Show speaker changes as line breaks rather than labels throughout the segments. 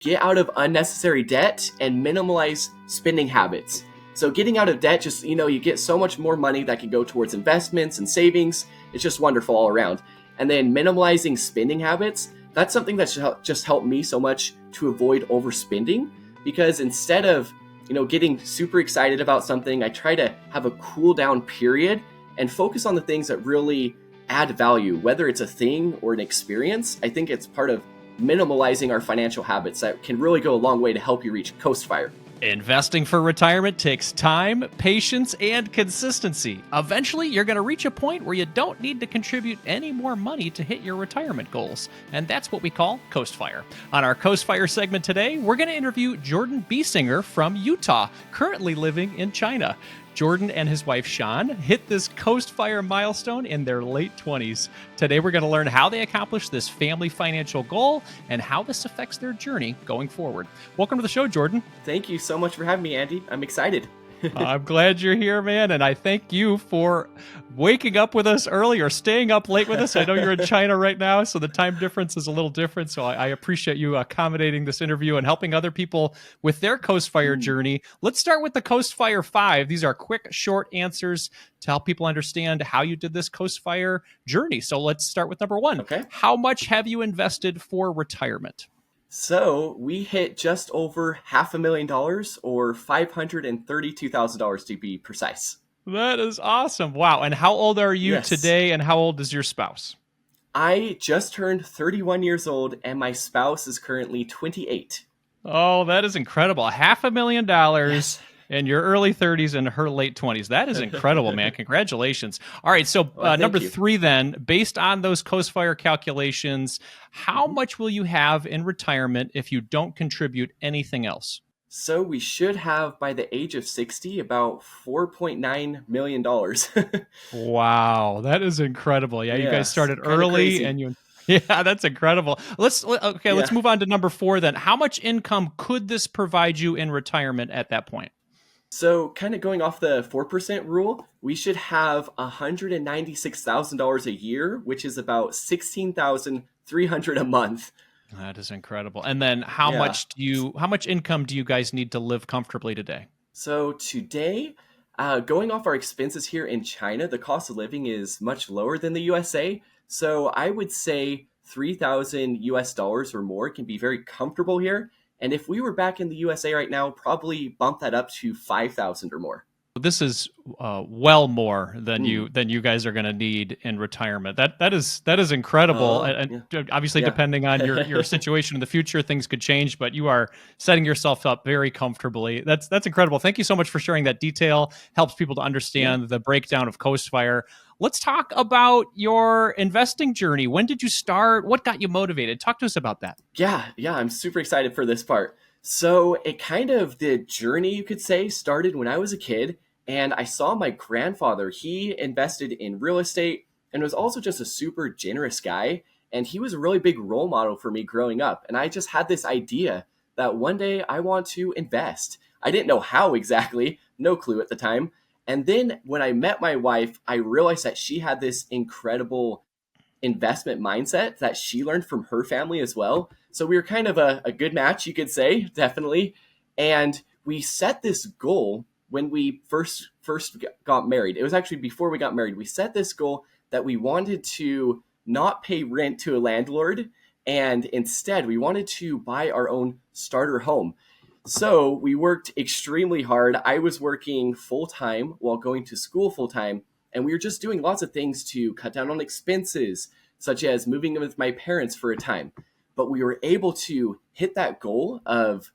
get out of unnecessary debt and minimize spending habits. So getting out of debt, just, you get so much more money that can go towards investments and savings. It's just wonderful all around. And then minimalizing spending habits, that's something that's just helped me so much to avoid overspending, because instead of, getting super excited about something, I try to have a cool down period and focus on the things that really add value, whether it's a thing or an experience. I think it's part of minimalizing our financial habits that can really go a long way to help you reach Coast Fire.
Investing for retirement takes time, patience, and consistency. Eventually, you're going to reach a point where you don't need to contribute any more money to hit your retirement goals. And that's what we call Coast Fire. On our Coast Fire segment today, we're going to interview Jordan Biesinger from Utah, currently living in China. Jordan and his wife, Sean, hit this Coast Fire milestone in their late 20s. Today, we're going to learn how they accomplished this family financial goal and how this affects their journey going forward. Welcome to the show, Jordan.
Thank you so much for having me, Andy. I'm excited.
I'm glad you're here, man, and I thank you for waking up with us early or staying up late with us. I know you're in China right now, so the time difference is a little different, so I appreciate you accommodating this interview and helping other people with their Coast Fire journey. Let's start with the Coast Fire 5. These are quick, short answers to help people understand how you did this Coast Fire journey. So let's start with number 1.
Okay.
How much have you invested for retirement?
So we hit just over $500,000 or $532,000 to be precise.
That is awesome. Wow. And how old are you
Yes.
today, and how old is your spouse?
I just turned 31 years old and my spouse is currently 28.
Oh, that is incredible. $500,000
Yes.
in your early 30s and her late 20s. That is incredible, man. Congratulations. All right. So number
you.
3 then, based on those Coast Fire calculations, how much will you have in retirement if you don't contribute anything else?
So we should have, by the age of 60, about $4.9 million.
Wow. That is incredible. Yeah, you guys
Yes,
started
kinda
early
crazy.
and you... Yeah, that's incredible. Let's move on to number 4 then. How much income could this provide you in retirement at that point?
So kind of going off the 4% rule, we should have $196,000 a year, which is about $16,300 a month.
That is incredible. And then how
Yeah.
much income do you guys need to live comfortably today?
So today, going off our expenses here in China, the cost of living is much lower than the USA. So I would say 3,000 US dollars or more can be very comfortable here. And if we were back in the USA right now, probably bump that up to 5,000 or more.
This is well more than you guys are going to need in retirement. That is incredible. And obviously,
Yeah.
depending on your situation in the future, things could change. But you are setting yourself up very comfortably. That's incredible. Thank you so much for sharing that detail. Helps people to understand the breakdown of Coast Fire. Let's talk about your investing journey. When did you start? What got you motivated? Talk to us about that.
Yeah, I'm super excited for this part. So the journey, you could say, started when I was a kid, and I saw my grandfather. He invested in real estate and was also just a super generous guy. And he was a really big role model for me growing up. And I just had this idea that one day I want to invest. I didn't know how exactly, no clue at the time. And then when I met my wife, I realized that she had this incredible investment mindset that she learned from her family as well. So we were kind of a good match, you could say, definitely. And we set this goal when we first got married. It was actually before we got married. We set this goal that we wanted to not pay rent to a landlord, and instead we wanted to buy our own starter home. So we worked extremely hard. I was working full-time while going to school full-time, and we were just doing lots of things to cut down on expenses, such as moving in with my parents for a time. But we were able to hit that goal of,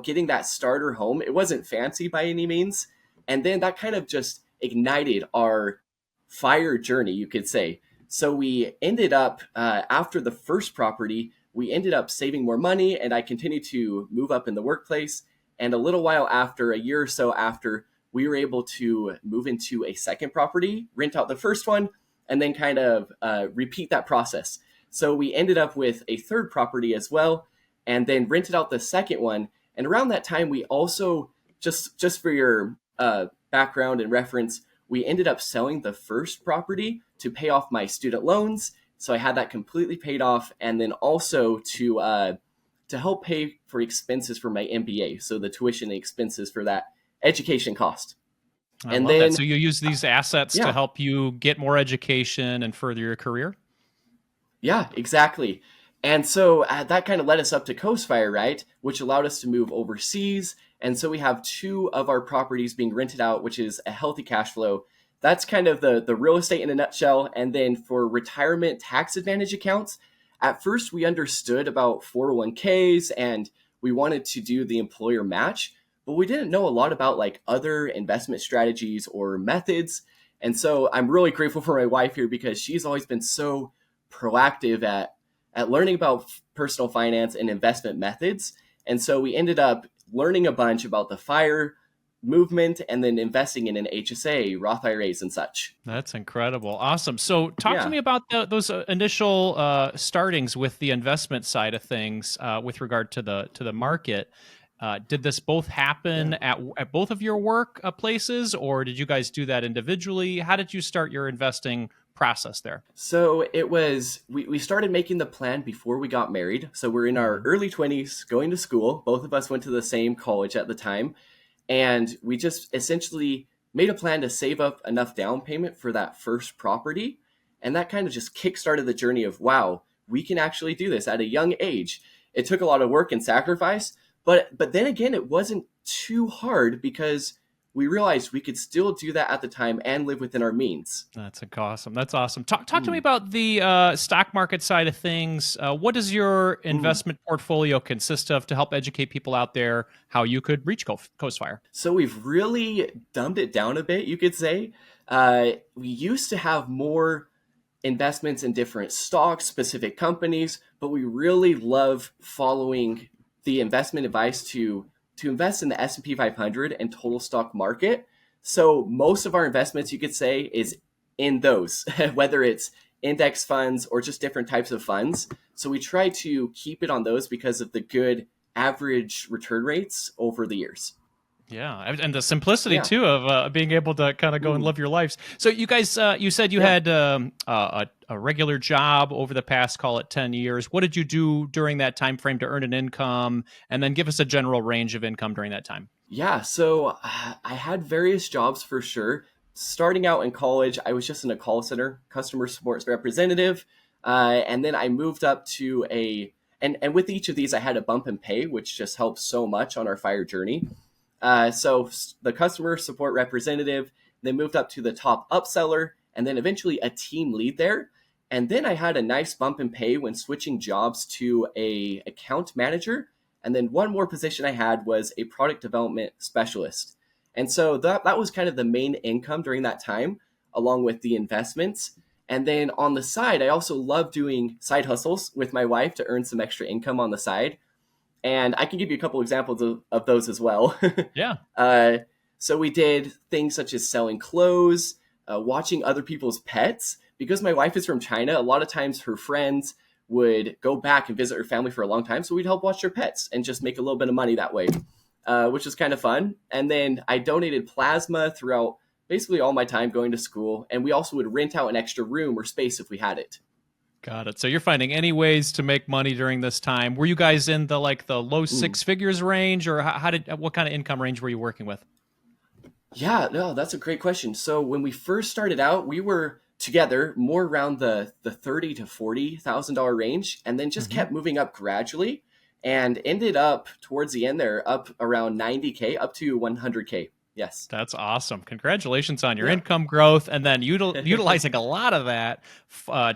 getting that starter home. It wasn't fancy by any means. And then that kind of just ignited our fire journey, you could say. So we ended up, after the first property, we ended up saving more money, and I continued to move up in the workplace. And a little while after, a year or so after, we were able to move into a second property, rent out the first one, and then kind of repeat that process. So we ended up with a third property as well, and then rented out the second one. And around that time, we also, just for your background and reference, we ended up selling the first property to pay off my student loans. So I had that completely paid off, and then also to to help pay for expenses for my MBA. So the tuition and expenses for that education cost.
I
And
love that.
then,
So you use these assets to
yeah,
help you get more education and further your career?
yeah, exactly. And so that kind of led us up to Coast Fire, right? Which allowed us to move overseas. And so we have two of our properties being rented out, which is a healthy cash flow. That's kind of the real estate in a nutshell. And then for retirement tax advantage accounts, at first we understood about 401ks and we wanted to do the employer match, but we didn't know a lot about like other investment strategies or methods. And so I'm really grateful for my wife here because she's always been so proactive at learning about personal finance and investment methods. And so we ended up learning a bunch about the FIRE movement and then investing in an HSA, Roth IRAs, and such.
That's incredible. Awesome. So, talk to
Yeah.
me about those initial startings with the investment side of things with regard to the market. Did this both happen
Yeah.
at both of your work places, or did you guys do that individually? How did you start your investing process there?
So it was, we started making the plan before we got married. So we're in our
Mhm.
early 20s going to school. Both of us went to the same college at the time. And we just essentially made a plan to save up enough down payment for that first property. And that kind of just kickstarted the journey of, wow, we can actually do this at a young age. It took a lot of work and sacrifice, but then again, it wasn't too hard because we realized we could still do that at the time and live within our means.
That's awesome. That's awesome. Talk to me
Mm,
about the stock market side of things. What does your
mm.
investment portfolio consist of to help educate people out there how you could reach Coast Fire?
So we've really dumbed it down a bit, you could say. We used to have more investments in different stocks, specific companies, but we really love following the investment advice to invest in the S&P 500 and total stock market. So most of our investments, you could say, is in those, whether it's index funds or just different types of funds. So we try to keep it on those because of the good average return rates over the years.
Yeah, and the simplicity
Yeah.
too of being able to kind of go and
Mm,
live your lives. So you guys, you said you
yeah.
had a regular job over the past, call it 10 years. What did you do during that time frame to earn an income, and then give us a general range of income during that time?
Yeah, so I had various jobs for sure. Starting out in college, I was just in a call center, customer support representative, and then I moved up to and with each of these, I had a bump in pay, which just helps so much on our fire journey. The customer support representative, then moved up to the top upseller, and then eventually a team lead there. And then I had a nice bump in pay when switching jobs to a account manager. And then one more position I had was a product development specialist. And so that was kind of the main income during that time, along with the investments. And then on the side, I also love doing side hustles with my wife to earn some extra income on the side. And I can give you a couple examples of those as well.
Yeah.
uh, so we did things such as selling clothes, watching other people's pets. Because my wife is from China, a lot of times her friends would go back and visit her family for a long time. So we'd help watch their pets and just make a little bit of money that way, which was kind of fun. And then I donated plasma throughout basically all my time going to school. And we also would rent out an extra room or space if we had it.
Got it. So you're finding any ways to make money during this time. Were you guys in the low
Mm.
six figures range, or how did what kind of income range were you working with?
Yeah, no, that's a great question. So when we first started out, we were together more around the 30 to $40,000 range, and then just
Mhm.
kept moving up gradually, and ended up towards the end there up around 90K up to 100K. Yes.
That's awesome. Congratulations on your
Yeah.
income growth and then utilizing a lot of that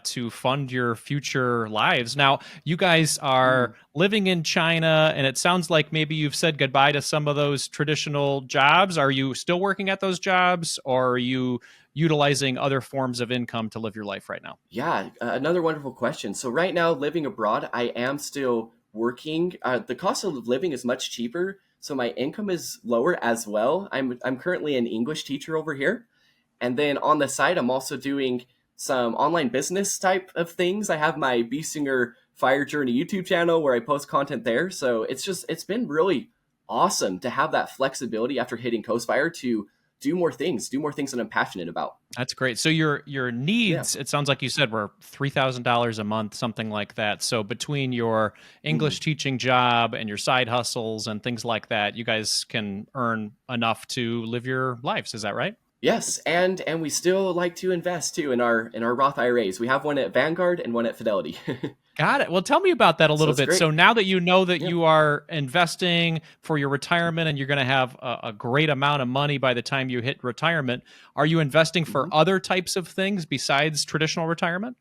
to fund your future lives. Now, you guys
Mm.
are living in China, and it sounds like maybe you've said goodbye to some of those traditional jobs. Are you still working at those jobs, or are you utilizing other forms of income to live your life right now?
Yeah, another wonderful question. So right now, living abroad, I am still working. The cost of living is much cheaper, so my income is lower as well. I'm currently an English teacher over here, and then on the side, I'm also doing some online business type of things. I have my Biesinger FIRE Journey YouTube channel where I post content there. So it's been really awesome to have that flexibility after hitting Coast Fire to do more things that I'm passionate about.
That's great. So your
Yeah.
needs, it sounds like you said, were $3,000 a month, something like that. So between your
Mhm.
English teaching job and your side hustles and things like that, you guys can earn enough to live your lives. Is that right?
Yes, and we still like to invest too in our Roth IRAs. We have one at Vanguard and one at Fidelity.
Got it. Well, tell me about that a
So
little
it's
bit. So
great.
now that you know that
Yeah.
you are investing for your retirement and you're going to have a great amount of money by the time you hit retirement, are you investing for
Mhm.
other types of things besides traditional retirement?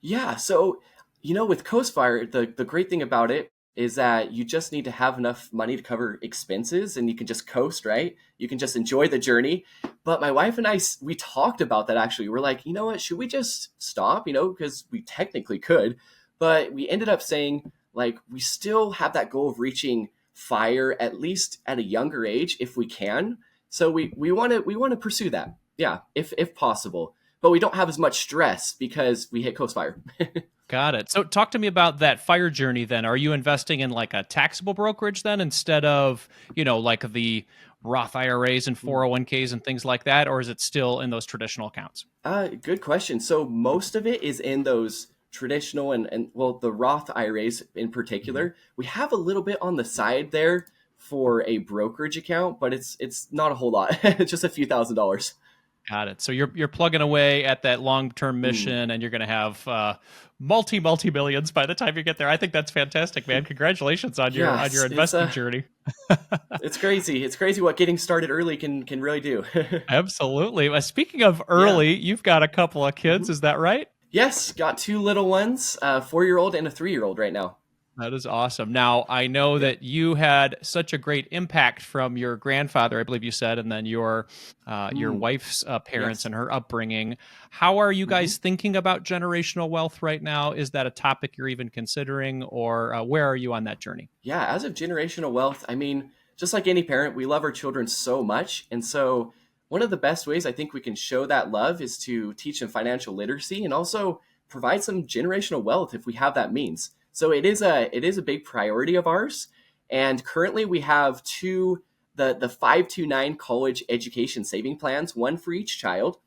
Yeah, so with Coast Fire, the great thing about it is that you just need to have enough money to cover expenses and you can just coast, right? You can just enjoy the journey. But my wife and I, we talked about that actually. We're like, you know what, should we just stop? Because we technically could, but we ended up saying, like, we still have that goal of reaching fire at least at a younger age if we can. So we want to pursue that. Yeah, if possible, but we don't have as much stress because we hit Coast Fire.
Got it. So talk to me about that fire journey then. Are you investing in like a taxable brokerage then instead of, like the Roth IRAs and 401ks and things like that? Or is it still in those traditional accounts?
Good question. So most of it is in those traditional and well, the Roth IRAs in
Mhm.
particular. We have a little bit on the side there for a brokerage account, but it's not a whole lot. It's just a few $1,000s.
Got it. So you're plugging away at that long term
Mm.
mission, and you're going to have multi millions by the time you get there. I think that's fantastic, man. Congratulations on your
Yes,
investing journey.
it's crazy. It's crazy what getting started early can really do.
Absolutely. Speaking of
Yeah.
early, you've got a couple of kids,
Mhm.
is that right?
Yes, got two little ones, a 4-year-old and a 3-year-old right now.
That is awesome. Now, I know
Yeah.
that you had such a great impact from your grandfather, I believe you said, and then your
Mm.
wife's parents
Yes.
and her upbringing. How are you
Mhm.
guys thinking about generational wealth right now? Is that a topic you're even considering, or where are you on that journey?
Yeah, as of generational wealth, I mean, just like any parent, we love our children so much. And so, one of the best ways I think we can show that love is to teach them financial literacy and also provide some generational wealth if we have that means. So it is a big priority of ours. And currently we have the 529 college education saving plans, one for each child,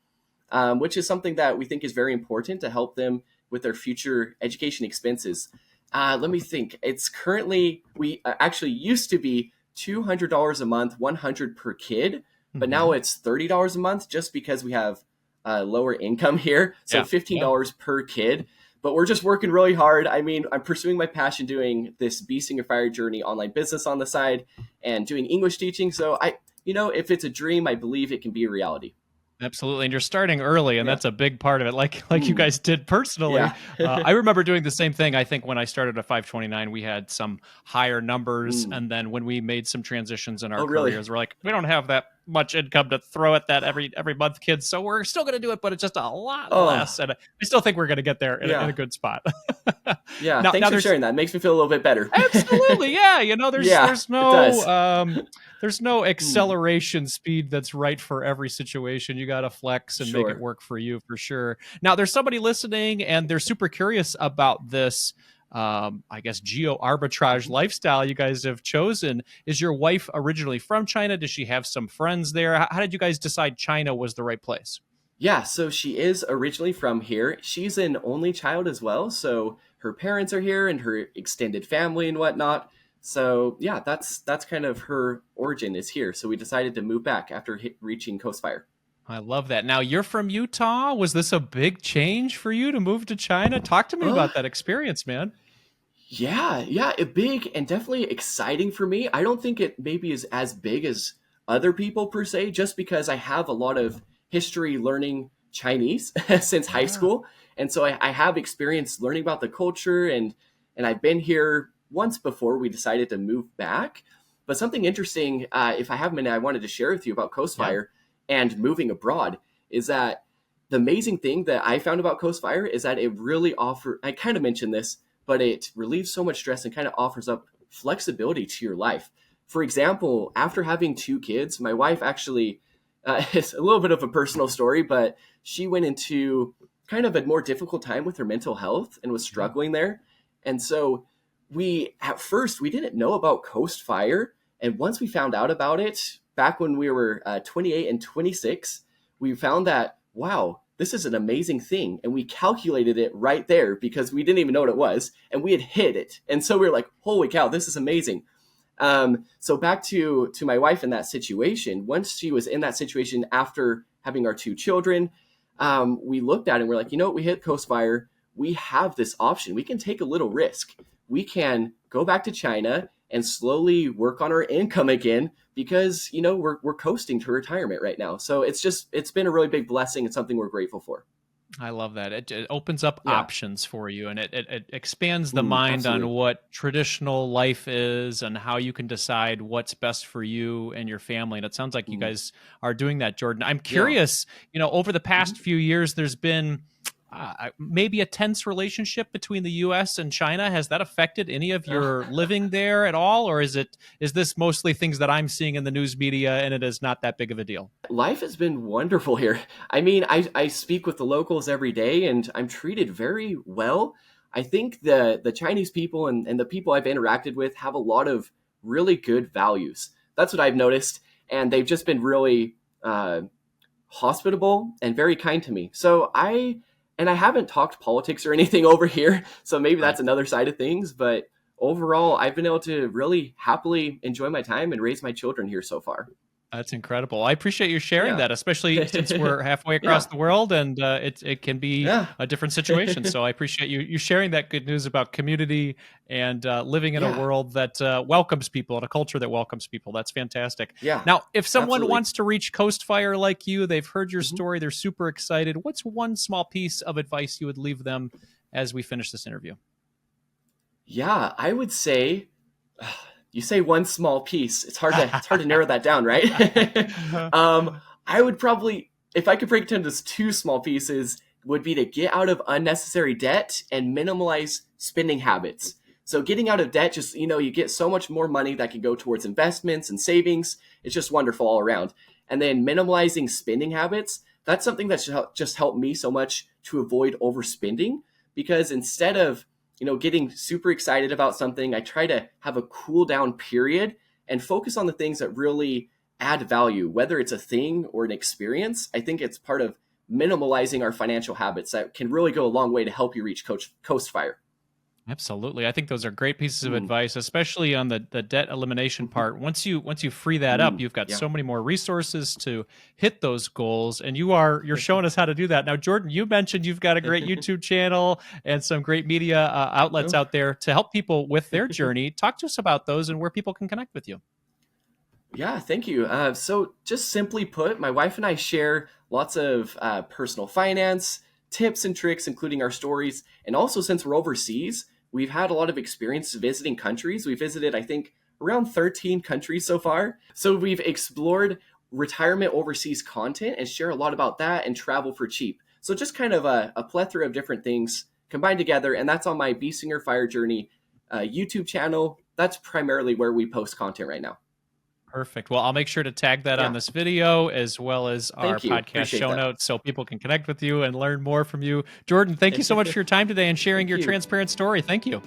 which is something that we think is very important to help them with their future education expenses. Let me think. It's currently we actually used to be $200 a month, 100 per kid, but now
Hmm.
it's $30 a month just because we have lower income here. So
Yeah. Yeah.
$15 per kid. But we're just working really hard. I mean, I'm pursuing my passion doing this Biesinger FIRE Journey online business on the side and doing English teaching. So if it's a dream, I believe it can be a reality.
Absolutely, and you're starting early, and
Yeah.
that's a big part of it. Like you
Mm.
guys did personally.
Yeah.
I remember doing the same thing. I think when I started at 529, we had some higher numbers,
Mm.
and then when we made some transitions in our
Oh, really?
careers, we're like, we don't have that much income to throw at that every month, kids. So we're still going to do it, but it's just a lot less,
Oh,
and I still think we're going to get there in a
yeah.
good spot.
Yeah.
Now
Thanks for
there's
sharing that. It makes me feel a little bit better.
absolutely, yeah. There's
Yeah, it does.
there's no
Mm.
acceleration speed that's right for every situation. You got to flex and make it
Sure.
work for you for sure. Now, there's somebody listening and they're super curious about this. I guess geo arbitrage
Mhm.
lifestyle you guys have chosen. Is your wife originally from China? Does she have some friends there? How did you guys decide China was the right place?
Yeah, so she is originally from here. She's an only child as well, so her parents are here and her extended family and whatnot. So yeah, that's kind of her origin is here. So we decided to move back after reaching Coast Fire.
I love that. Now, you're from Utah. Was this a big change for you to move to China? Talk to me
Uh,
about that experience, man.
yeah, big and definitely exciting for me. I don't think it maybe is as big as other people per se, just because I have a lot of history learning Chinese since high
Ah.
school, and so I have experience learning about the culture and I've been here once before we decided to move back. But something interesting, if I have a minute, I wanted to share with you about Coast
Yeah.
Fire and moving abroad is that the amazing thing that I found about Coast Fire is that it really offer. I kind of mentioned this, but it relieves so much stress and kind of offers up flexibility to your life. For example, after having two kids, my wife actually, it's a little bit of a personal story, but she went into kind of a more difficult time with her mental health and was
Yeah.
struggling there. And so at first, we didn't know about Coast Fire. And once we found out about it, back when we were 28 and 26, we found that, wow, this is an amazing thing. And we calculated it right there because we didn't even know what it was. And we had hit it. And so we were like, holy cow, this is amazing. So back to my wife in that situation, once she was in that situation after having our 2 children, we looked at it and we're like, you know what, we hit Coast Fire. We have this option. We can take a little risk. We can go back to China and slowly work on our income again because, you know, we're coasting to retirement right now. So it's been a really big blessing and something we're grateful for.
I love that. It opens up
Yeah.
options for you, and it expands the mind
Absolutely.
on what traditional life is and how you can decide what's best for you and your family. And it sounds like you guys are doing that, Jordan. I'm
Yeah.
curious, you know, over the past few years, there's been maybe a tense relationship between the U.S. and China. Has that affected any of your living there at all, or is this mostly things that I'm seeing in the news media and it is not that big of a deal?
Life has been wonderful here. I mean, I speak with the locals every day and I'm treated very well. I think the Chinese people and the people I've interacted with have a lot of really good values. That's what I've noticed. And they've just been really hospitable and very kind to me. So I haven't talked politics or anything over here. So maybe that's another side of things. But overall, I've been able to really happily enjoy my time and raise my children here so far.
That's incredible. I appreciate you sharing
Yeah.
that, especially since we're halfway across the world and it can be a different situation. So I appreciate you sharing that good news about community and living in a world that welcomes people and a culture that welcomes people. That's fantastic.
Yeah.
Now, if someone
Absolutely.
wants to reach Coast Fire like you, they've heard your story, they're super excited. What's one small piece of advice you would leave them as we finish this interview?
Yeah, I would say you say one small piece. It's hard to narrow that down, right? I would probably, if I could break it down to 2 small pieces, would be to get out of unnecessary debt and minimalize spending habits. So getting out of debt, just, you know, you get so much more money that can go towards investments and savings. It's just wonderful all around. And then minimalizing spending habits, that's something that's just helped me so much to avoid overspending, because instead of, you know, getting super excited about something, I try to have a cool down period and focus on the things that really add value, whether it's a thing or an experience. I think it's part of minimalizing our financial habits that can really go a long way to help you reach Coast Fire.
Absolutely. I think those are great pieces of advice, especially on the debt elimination part. Once you free that up, you've got so many more resources to hit those goals, and you're showing us how to do that. Now, Jordan, you mentioned you've got a great YouTube channel and some great media outlets out there to help people with their journey. Talk to us about those and where people can connect with you.
Yeah, thank you. So just simply put, my wife and I share lots of personal finance tips and tricks, including our stories. And also, since we're overseas, we've had a lot of experience visiting countries. We visited, I think, around 13 countries so far. So we've explored retirement overseas content and share a lot about that and travel for cheap. So just kind of a plethora of different things combined together. And that's on my Biesinger FIRE Journey YouTube channel. That's primarily where we post content right now.
Perfect. Well, I'll make sure to tag that on this video as well as our
Thank you.
podcast
Appreciate
show
that.
notes so people can connect with you and learn more from you. Jordan, thank you so much for your time today and sharing your
you.
transparent story. Thank you.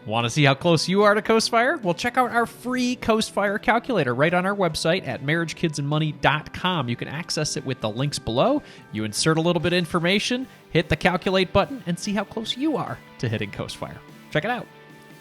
Want to see how close you are to Coast Fire? Well, check out our free Coast Fire calculator right on our website at marriagekidsandmoney.com. You can access it with the links below. You insert a little bit of information, hit the calculate button, and see how close you are to hitting Coast Fire. Check it out.